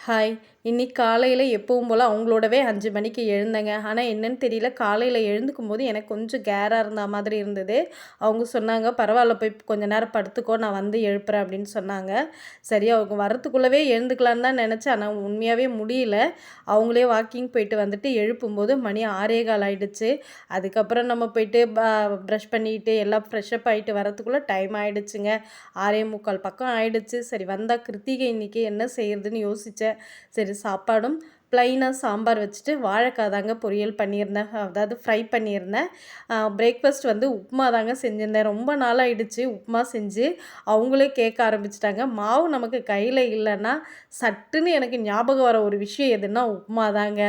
Hi! இன்னைக்கு காலையில எப்பவும் போல அவங்களோடவே 5 மணிக்கு எழுந்தேங்க. ஆனா என்னன்னு தெரியல, காலையில எழுந்துக்கும்போது எனக்கு கொஞ்சம் கேரா இருந்த மாதிரி இருந்தது. அவங்க சொன்னாங்க, "பரவால்ல போய் கொஞ்ச நேரம் படுத்துக்கோ, நான் வந்து எழுப்புறேன்" அப்படின்னு சொன்னாங்க. சரி அவங்க வரத்துக்குள்ளவே எழுந்துக்கலான்னு தான் நெனச்சேன். ஆனா உண்மையாவே முடியல. அவங்களே வாக்கிங் போயிட்டு வந்துட்டு எழுப்பும்போது மணி 6:15 ஆயிடுச்சு. அதுக்கப்புறம் நம்ம போயிட்டு ப்ரஷ் பண்ணிட்டு எல்லாம் ஃப்ரெஷ்அப் ஆயிட்டு வரத்துக்குள்ள டைம் ஆயிடுச்சுங்க. 6:45 பக்கம் ஆயிடுச்சு. சரி வந்தா கிருத்திகை இன்னைக்கு என்ன செய்றதுன்னு யோசிச்சேன். சரி சாப்பாடும் ப்ளைனாக சாம்பார் வச்சுட்டு வாழைக்காய் தாங்க பொரியல் பண்ணியிருந்தேன். அதாவது ஃப்ரை பண்ணியிருந்தேன். பிரேக்ஃபாஸ்ட் வந்து உப்புமா தாங்க செஞ்சிருந்தேன். ரொம்ப நாளாயிடுச்சு உப்புமா செஞ்சு. அவங்களே கேட்க ஆரம்பிச்சுட்டாங்க. மாவு நமக்கு கையில் இல்லைன்னா சட்டுன்னு எனக்கு ஞாபகம் வர ஒரு விஷயம் எதுன்னா உப்புமா தாங்க.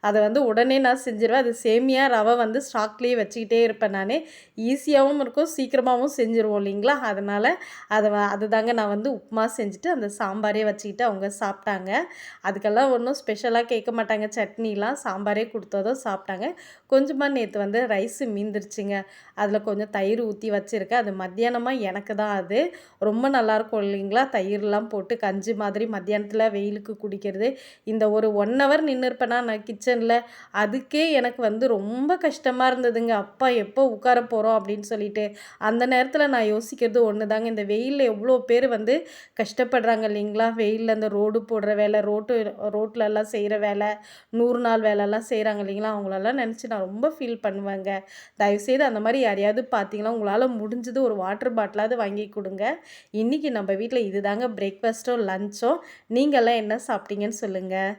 அதை வந்து உடனே நான் செஞ்சுருவேன். அது சேமியா ரவை வந்து ஸ்டாக்லேயே வச்சுக்கிட்டே இருப்பேன் நான். ஈஸியாகவும் இருக்கும், சீக்கிரமாகவும் செஞ்சுருவோம் இல்லைங்களா? அதனால் அதுதாங்க நான் வந்து உப்புமா செஞ்சுட்டு அந்த சாம்பாரே வச்சுக்கிட்டு அவங்க சாப்பிட்டாங்க. அதுக்கெல்லாம் ஒன்றும் ஸ்பெஷலாக கேட்க மாட்டாங்க. சட்னிலாம் சாம்பாரே கொடுத்ததும் சாப்பிட்டாங்க. கொஞ்சமாக நேற்று வந்து ரைஸு மீந்துருச்சுங்க. அதில் கொஞ்சம் தயிர் ஊற்றி வச்சுருக்கேன். அது மத்தியானமா எனக்கு தான் அது. ரொம்ப நல்லாயிருக்கும் இல்லைங்களா? தயிர்லாம் போட்டு கஞ்சி மாதிரி மத்தியானத்தில் வெயிலுக்கு குடிக்கிறது. இந்த ஒரு 1 ஹவர் நின்றுருப்பேனா நான் கிச்சனில். அதுக்கே எனக்கு வந்து ரொம்ப கஷ்டமாக இருந்ததுங்க. அப்பா எப்போ உட்கார போகிறோம் அப்படின்னு சொல்லிட்டு. அந்த நேரத்தில் நான் யோசிக்கிறது ஒன்று தாங்க. இந்த வெயிலில் எவ்வளோ பேர் வந்து கஷ்டப்படுறாங்க இல்லைங்களா? வெயிலில் அந்த ரோடு போடுற வேலை, ரோட்லலாம் செய்கிற வேலை, 100 நாள் வேலைலாம் செய்கிறாங்க இல்லைங்களா? அவங்களெல்லாம் நினச்சி நான் ரொம்ப ஃபீல் பண்ணுவேங்க. தயவுசெய்து அந்த மாதிரி யாரையாவது பார்த்தீங்கன்னா, உங்களால் முடிஞ்சது ஒரு வாட்டர் பாட்டிலாவது வாங்கி கொடுங்க. இன்றைக்கி நம்ம வீட்டில் இதுதாங்க பிரேக்ஃபாஸ்ட்டும், லஞ்சும். நீங்கள்லாம் என்ன சாப்பிட்டீங்கன்னு சொல்லுங்கள்.